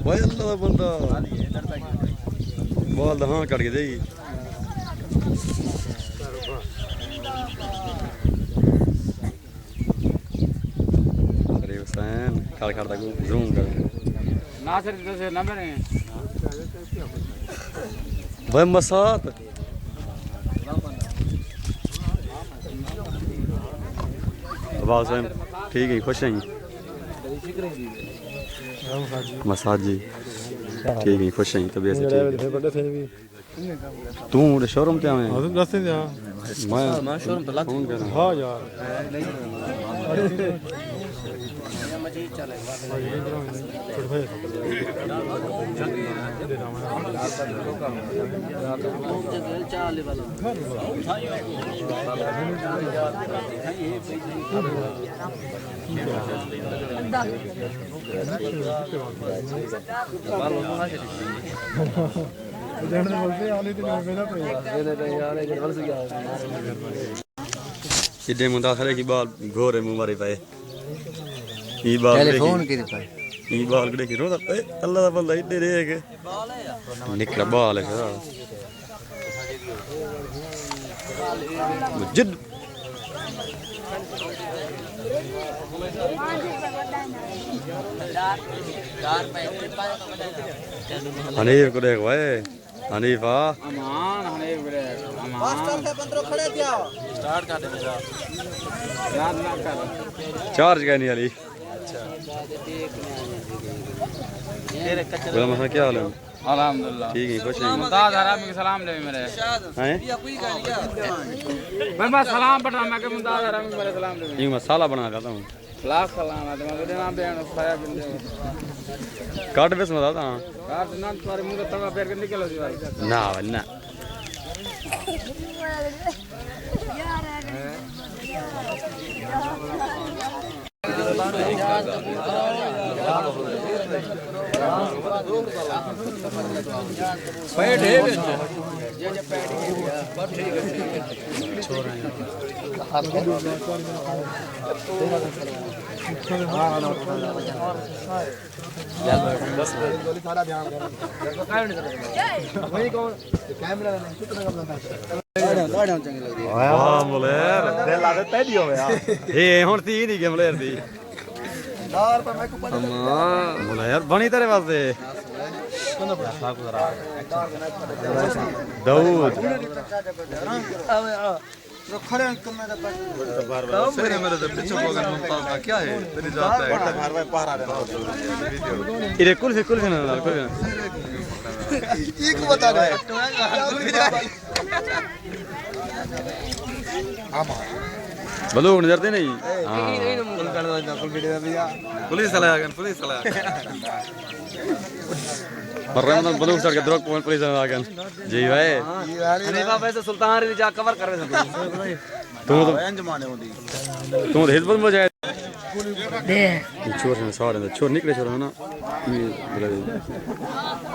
भाई अल्लाह दा बंदा बाल दा हां कट के देगी अरे हुसैन काल करता को जूम कर नासिर से नंबर है भाई मसात आवाज है ठीक है खुश हैं मसाज जी ठीक है खुश हैं तबीयत से ठीक तू शोरूम पे आवे दस दे मैं शोरूम पे फोन कर हां यार इधे मुंडा खड़े की बाल घोरे मुंह मारे पाए ई बाल टेलीफोन की पाए ई बाल कड़े की रोदा पे अल्लाह दा बंदा इधे रे के निकला बाल है मुजिद हनीफ को देख भाई हनीफा अमान हनीफ को देख अमान मास्टर से 15 खड़े क्या स्टार्ट कर दे बेटा याद ना कर चार्ज करने वाली तेरे कच्चे बोला मसा क्या हाल है अल्हम्दुलिल्लाह ठीक है खुश हैं मुमताज हराम के सलाम ले मेरे हैं मैं सलाम पढ़ रहा मैं के मुमताज हराम के मेरे सलाम ले ये मसाला बना रहा हूं लाख सलाम है तुम्हारे नाम पे खाया बिंदे काट बेस बता हां काट ना तुम्हारे मुंह तवा पैर के निकल जी भाई ना वन्ना पैड है ये जो पैड है बस ठीक है छोरा हाथ में सारा ध्यान वही कौन कैमरा कितना कम लाड़ा चंगी लग रही है वाह मुलेर दिल ला दे पहली हो यार ए हुन ती नहीं के मुलेर दी यार पर मैं को पता मुलेर बनी तेरे वास्ते दाऊद तो खड़े करना था मेरे मेरे से पीछे हो गए मुमताज का क्या है तेरी जात है घर में पहरा रहा इरे कुल से ना कुल एक बता दे बलू नजरते नहीं हां पुलिस चला पर रमजान बलू सर के द्रोक पुलिस आ गए जी भाई अरे बाबा ऐसे सुल्तान री जा कवर कर तू तो जमाने होती तू हिजबत में जाए दे छोर से सारे छोर निकले छोर है ना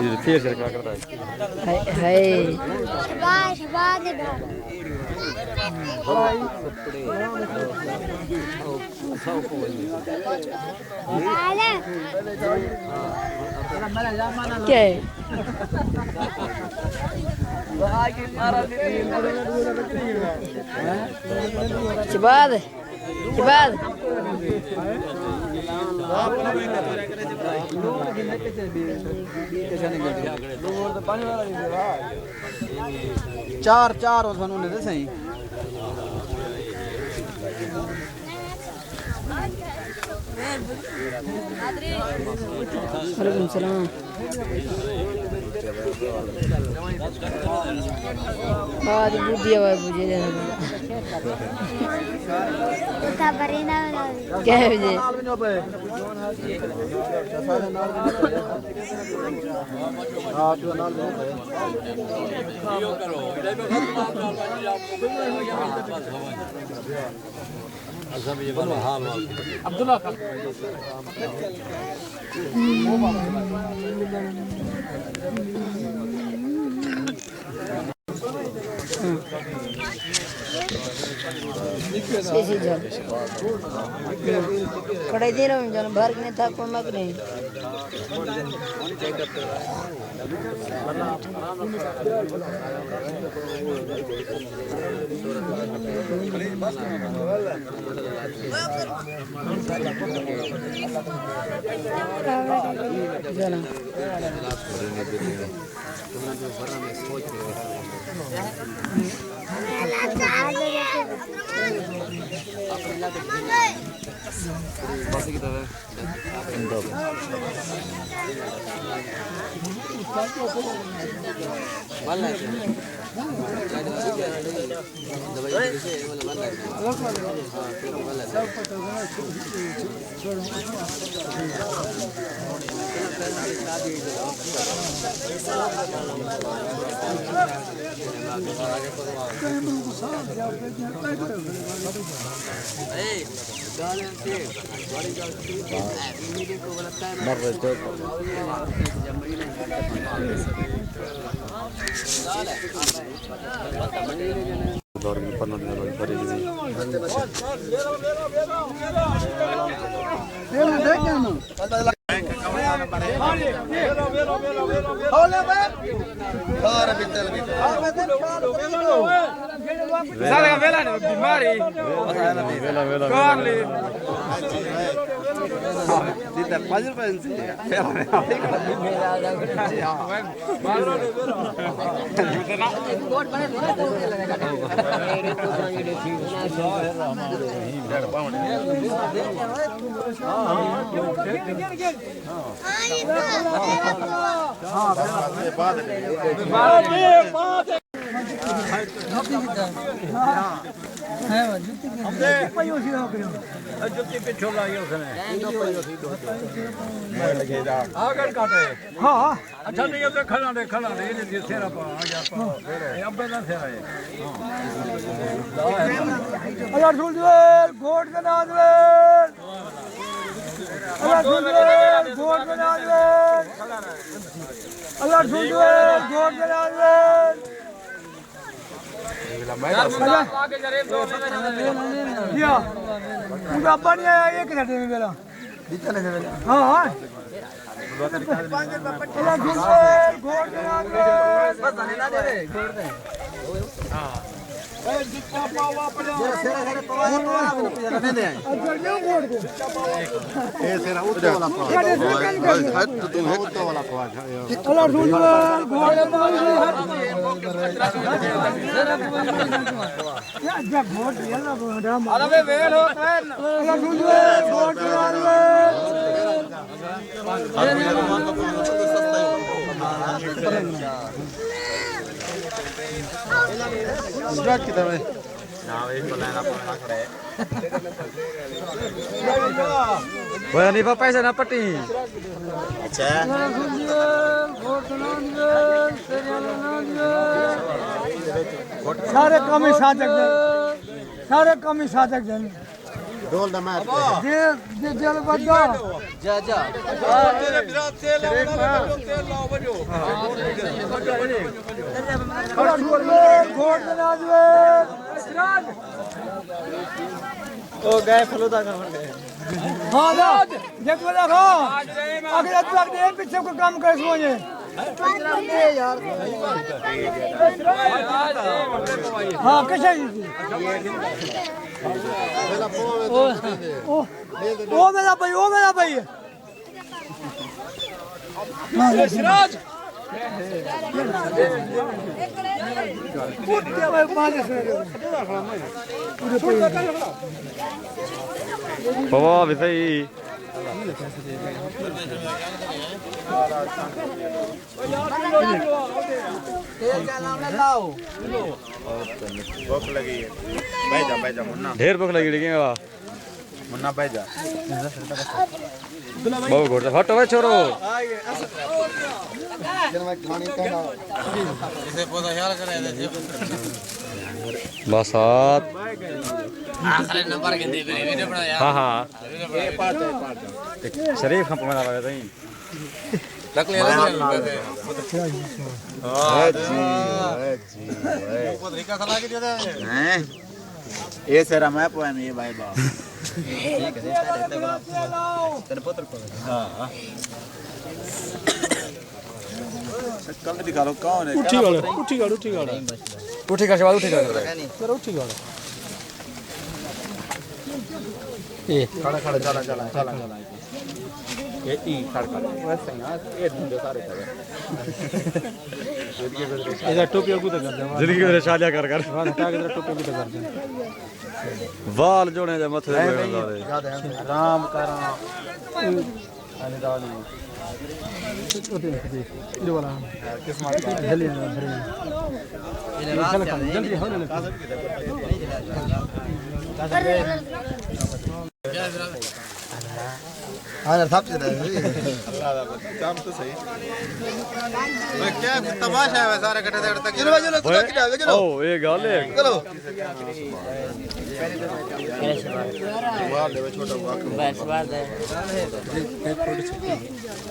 ये फिर से क्या करता है हाय शाबाश बाद क्या है शबाद शबाद चार चार हो थानू ने सही वालेकुम सलाम बाद बुद्धि आवाज बुझे था बरीना क्या है मुझे हां जो नाल अब्दुल्ला सी जल कड़े दे रहा हूँ जन भर के नहीं था कौन मत नहीं जना Dormi pernah dengan pada ini. Sabe vela no bimari. Vela. Tidak pajak pensi. जुत्ती पिछो लाई उसने आगर काटे हाँ अच्छा नहीं अब खड़ा दे ये सेरा पा आ जा पा अब बेला सेरा है अल्लाह सुन गोट के नाम ले अल्लाह सुन गोट के नाम ले अल्लाह सुन गोट के नाम ले क्या उनका अब्बा नहीं आया एक घंटे में बेला हाँ हाँ घोड़ के नाम Surat kita weh. Boleh nih Bapak saya dapat nih. सारे कम ही साधक सारे कम ही साधक जन Dol dah mat. जे जल बदा जा तेरे बिरात तेल लाओ बजो घोड़ के नाम ले ओ गए फलूदा का मंडे हाँ ना जब बोला हाँ अगर अब तक ये पीछे को काम कर सोचे हाँ कैसे ओ मेरा भाई Siraj Bawa bisa ini. Bok lagi. Baja munna. ढेर भूख लगी लेकिन वाह Munna baja. बहुत घोड़ता हटो भाई छोरो इसे पौधा ख्याल करे बसात आखिरी नंबर के दे वीडियो बनाया हाँ शरीफ हम पमेला लगे थे रख ले जी ऊपर रिका खला के दिया हैं ये सेरा मैं पोया में ये भाई बा तेरे पुत्र को हां कल निकालो कौन है उठी गाड़ उठी गाड़ उठी गाड़ उठी का सवाल उठी का जरा उठी गाड़ ए खड़ा खड़ा चला चला चला चला ये ई खड़ा वैसे ना ये धंधे सारे थे इधर टोपी को तो कर दे जिंदगी में शादियां कर कर वाह हटा के इधर टोपी को तो कर दे वाल जोड़े जा मथे पे राम करा अनिदानी ये वाला किस्मत जल्दी जल्दी हो ना हां सब से काम तो सही मैं क्या तमाशा है सारे इकट्ठे तक चलो चलो चलो ओ ये गाल है चलो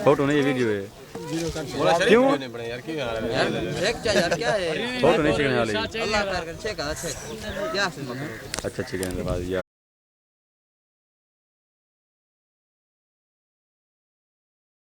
फोटो नहीं वीडियो है क्यों यार क्या है फोटो नहीं चाहिए वाली अल्लाह खैर करे छे का छे क्या अच्छा ठीक है यार